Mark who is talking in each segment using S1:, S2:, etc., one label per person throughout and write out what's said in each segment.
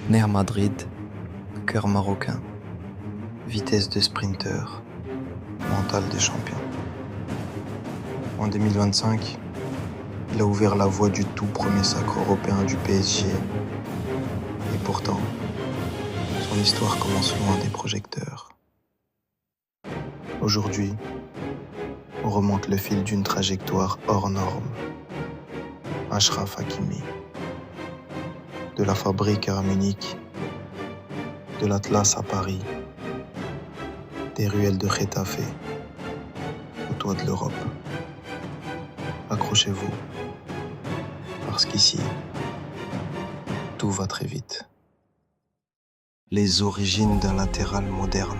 S1: Né à Madrid, cœur marocain, vitesse de sprinter, mental de champion. En 2025, il a ouvert la voie du tout premier sacre européen du PSG. Et pourtant, son histoire commence loin des projecteurs. Aujourd'hui, on remonte le fil d'une trajectoire hors norme. Achraf Hakimi. De la fabrique à Munich, de l'Atlas à Paris, des ruelles de Getafe, au toit de l'Europe. Accrochez-vous, parce qu'ici, tout va très vite. Les origines d'un latéral moderne.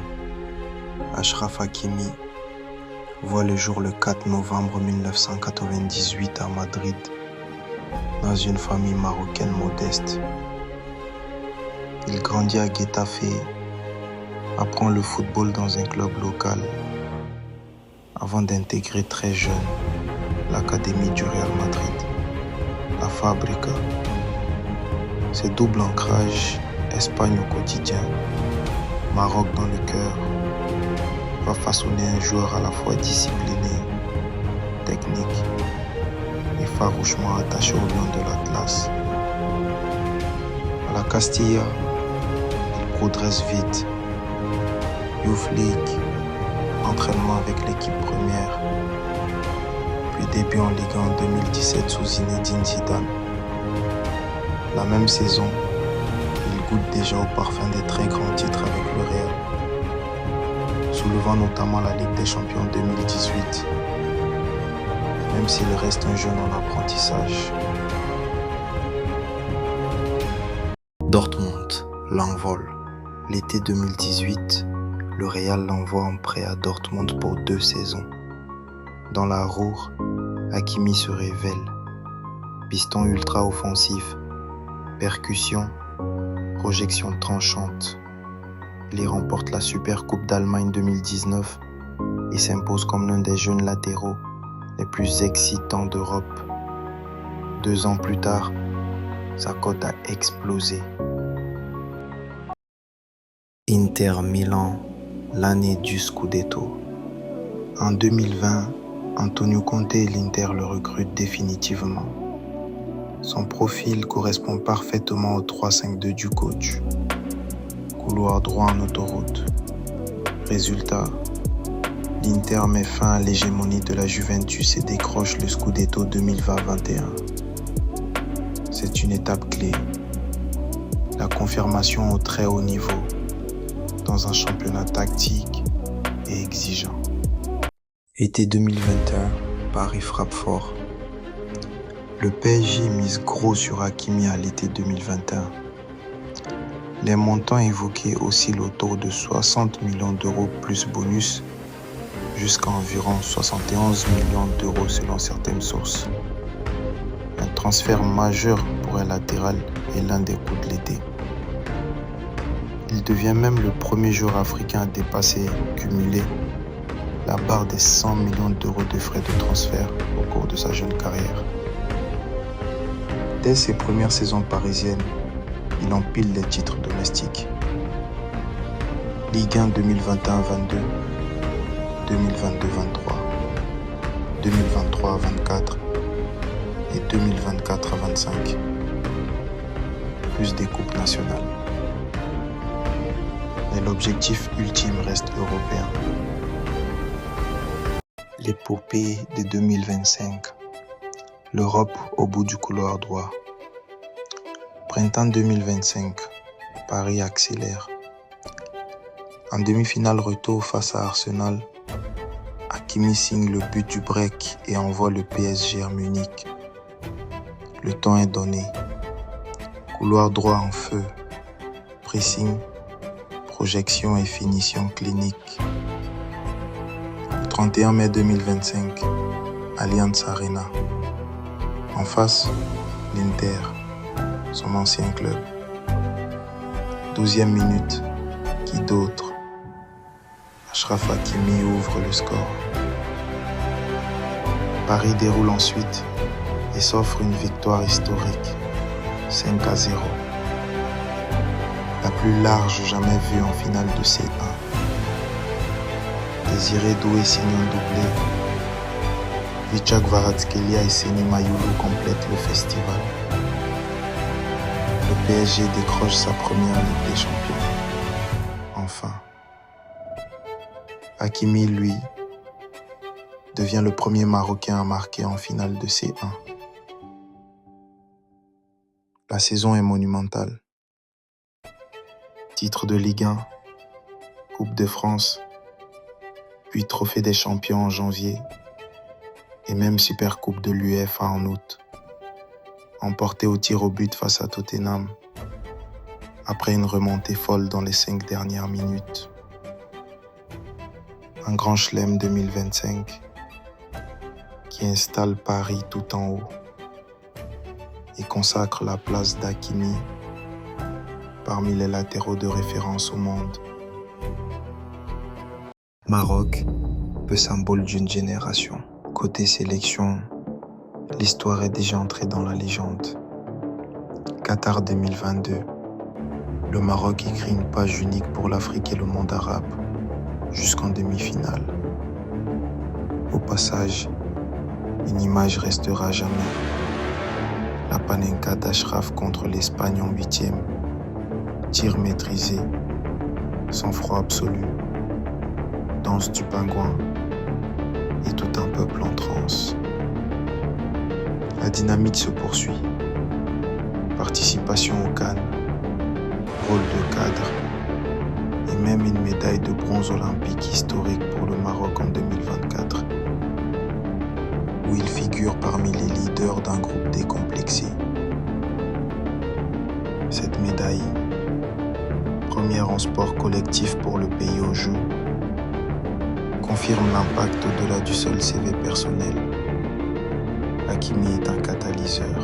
S1: Achraf Hakimi voit le jour le 4 novembre 1998 à Madrid, dans une famille marocaine modeste. Il grandit à Getafe, apprend le football dans un club local, avant d'intégrer très jeune l'académie du Real Madrid, la Fabrica. Ce double ancrage, Espagne au quotidien, Maroc dans le cœur, va façonner un joueur à la fois discipliné, technique et farouchement attaché au lion de l'Atlas. À la Castilla, il progresse vite. Youth League, entraînement avec l'équipe première, puis début en Ligue 1 en 2017 sous Zinedine Zidane. La même saison, il goûte déjà au parfum des très grands titres avec le Real, soulevant notamment la Ligue des Champions 2018, même s'il reste un jeune en apprentissage. Dortmund l'envole. L'été 2018, le Real l'envoie en prêt à Dortmund pour 2 saisons. Dans la Ruhr, Hakimi se révèle. Piston ultra offensif, percussion, projection tranchante. Il y remporte la Super Coupe d'Allemagne 2019 et s'impose comme l'un des jeunes latéraux les plus excitants d'Europe. 2 ans plus tard, sa cote a explosé. Inter Milan, l'année du Scudetto. En 2020, Antonio Conte et l'Inter le recrutent définitivement. Son profil correspond parfaitement au 3-5-2 du coach. Couloir droit en autoroute. Résultat, l'Inter met fin à l'hégémonie de la Juventus et décroche le Scudetto 2020-21. C'est une étape clé. La confirmation au très haut niveau dans un championnat tactique et exigeant. Été 2021, Paris frappe fort. Le PSG mise gros sur Hakimi à l'été 2021. Les montants évoqués oscillent autour de 60 millions d'euros plus bonus jusqu'à environ 71 millions d'euros selon certaines sources. Un transfert majeur pour un latéral et l'un des coups de l'été. Il devient même le premier joueur africain à dépasser, cumulé, la barre des 100 millions d'euros de frais de transfert au cours de sa jeune carrière. Dès ses premières saisons parisiennes, il empile les titres domestiques. Ligue 1 2021-22, 2022-23, 2023-24 et 2024-25. Plus des coupes nationales. Mais l'objectif ultime reste européen. L'épopée de 2025. L'Europe au bout du couloir droit. Printemps 2025. Paris accélère. En demi-finale retour face à Arsenal, Hakimi signe le but du break et envoie le PSG à Munich. Le temps est donné. Couloir droit en feu. Pressing, projection et finition clinique. Le 31 mai 2025, Allianz Arena. En face, l'Inter, son ancien club. 12e minute, qui d'autre? Achraf Hakimi ouvre le score. Paris déroule ensuite et s'offre une victoire historique, 5-0. la plus large jamais vue en finale de C1. Désiré Doué signe un doublé. Vichak Kvaratskhelia et Seny Mayulu complètent le festival. Le PSG décroche sa première Ligue des Champions. Enfin. Hakimi, lui, devient le premier Marocain à marquer en finale de C1. La saison est monumentale. Titre de Ligue 1, Coupe de France, puis Trophée des Champions en janvier, et même Supercoupe de l'UEFA en août, emporté au tir au but face à Tottenham, après une remontée folle dans les 5 dernières minutes. Un grand chelem 2025 qui installe Paris tout en haut et consacre la place d'Hakimi parmi les latéraux de référence au monde. Maroc, peu symbole d'une génération. Côté sélection, l'histoire est déjà entrée dans la légende. Qatar 2022. Le Maroc écrit une page unique pour l'Afrique et le monde arabe, jusqu'en demi-finale. Au passage, une image restera à jamais. La Panenka d'Achraf contre l'Espagne en 8e. Tir maîtrisé, sang-froid absolu, danse du pingouin et tout un peuple en transe. La dynamique se poursuit. Participation au Cannes, rôle de cadre et même une médaille de bronze olympique historique pour le Maroc en 2024, où il figure parmi les leaders d'un groupe décomplexé. Cette médaille, première en sport collectif pour le pays aux Jeux, confirme l'impact au-delà du seul CV personnel. Hakimi est un catalyseur.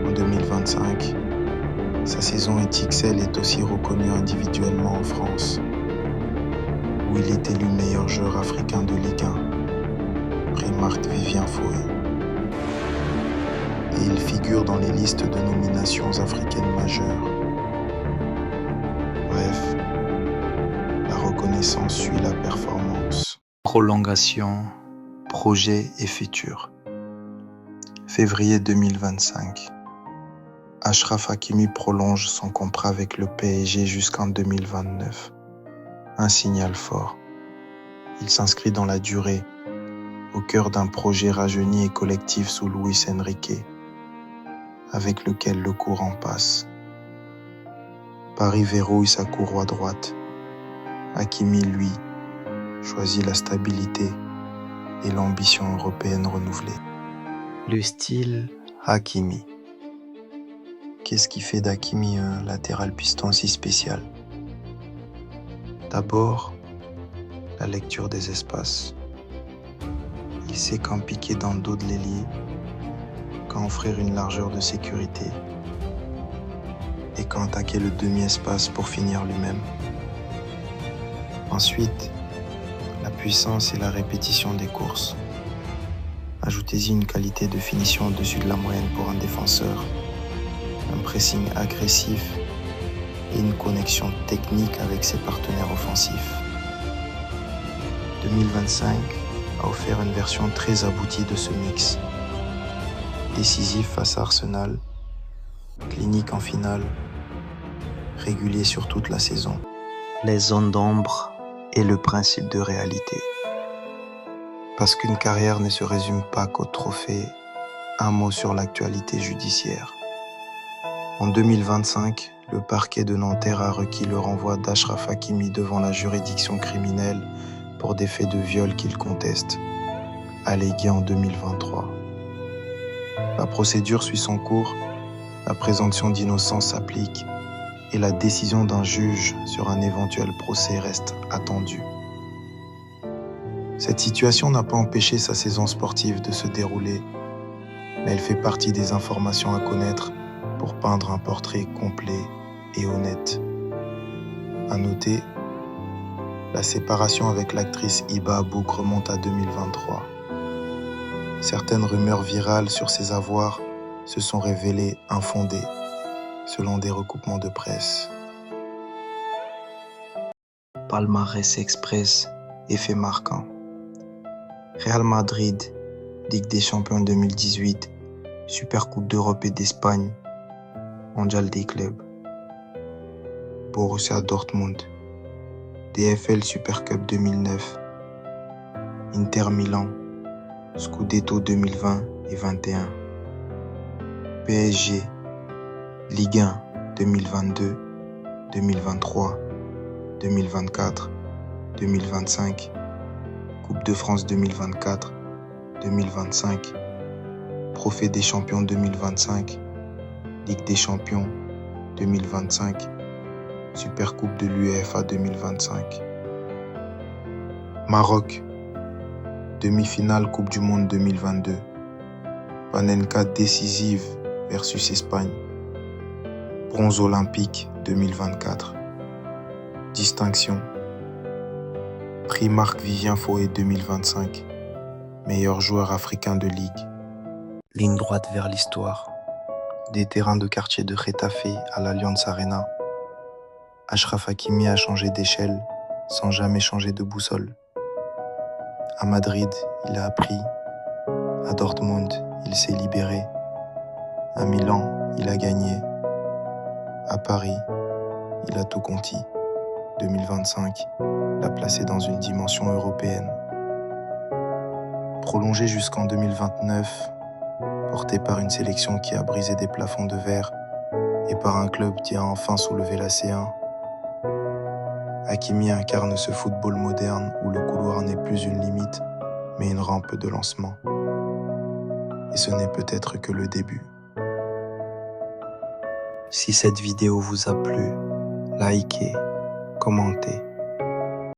S1: En 2025, sa saison XXL est aussi reconnue individuellement en France, où il est élu meilleur joueur africain de Ligue 1, prix Marc-Vivien Foé. Et il figure dans les listes de nominations africaines majeures. Bref, la reconnaissance suit la performance. Prolongation, projet et futur. Février 2025. Achraf Hakimi prolonge son contrat avec le PSG jusqu'en 2029. Un signal fort. Il s'inscrit dans la durée, au cœur d'un projet rajeuni et collectif sous Luis Enrique, avec lequel le courant passe. Paris verrouille sa courroie droite. Hakimi, lui, choisit la stabilité et l'ambition européenne renouvelée. Le style Hakimi. Qu'est-ce qui fait d'Hakimi un latéral piston si spécial? D'abord, la lecture des espaces. Il sait quand piquer dans le dos de l'ailier, quand offrir une largeur de sécurité et quand attaquer le demi-espace pour finir lui-même. Ensuite, la puissance et la répétition des courses. Ajoutez-y une qualité de finition au-dessus de la moyenne pour un défenseur, un pressing agressif et une connexion technique avec ses partenaires offensifs. 2025 a offert une version très aboutie de ce mix. Décisif face à Arsenal, clinique en finale, régulier sur toute la saison. Les zones d'ombre et le principe de réalité. Parce qu'une carrière ne se résume pas qu'au trophée, un mot sur l'actualité judiciaire. En 2025, le parquet de Nanterre a requis le renvoi d'Achraf Hakimi devant la juridiction criminelle pour des faits de viol qu'il conteste, allégués en 2023. La procédure suit son cours, la présomption d'innocence s'applique et la décision d'un juge sur un éventuel procès reste attendue. Cette situation n'a pas empêché sa saison sportive de se dérouler, mais elle fait partie des informations à connaître pour peindre un portrait complet et honnête. À noter, la séparation avec l'actrice Hiba Abouk remonte à 2023. Certaines rumeurs virales sur ses avoirs se sont révélées infondées. selon des recoupements de presse. Palmarès express, effet marquant. Real Madrid, Ligue des Champions 2018, Supercoupe d'Europe et d'Espagne, Mondial des clubs. Borussia Dortmund, DFL Super Cup 2009, Inter Milan, Scudetto 2020 et 21. PSG, Ligue 1 2022, 2023, 2024, 2025, Coupe de France 2024, 2025, Trophée des Champions 2025, Ligue des Champions 2025, Supercoupe de l'UEFA 2025. Maroc, demi-finale Coupe du Monde 2022, Panenka décisive versus Espagne, bronze olympique 2024. Distinction, prix Marc-Vivien Foé 2025, meilleur joueur africain de ligue. Ligne droite vers l'histoire, des terrains de quartier de Getafe à l'Allianz Arena. Achraf Hakimi a changé d'échelle sans jamais changer de boussole. À Madrid, il a appris. À Dortmund, il s'est libéré. À Milan, il a gagné. À Paris, il a tout conquis. 2025 l'a placé dans une dimension européenne. Prolongé jusqu'en 2029, porté par une sélection qui a brisé des plafonds de verre et par un club qui a enfin soulevé la C1, Hakimi incarne ce football moderne où le couloir n'est plus une limite, mais une rampe de lancement. Et ce n'est peut-être que le début. Si cette vidéo vous a plu, likez, commentez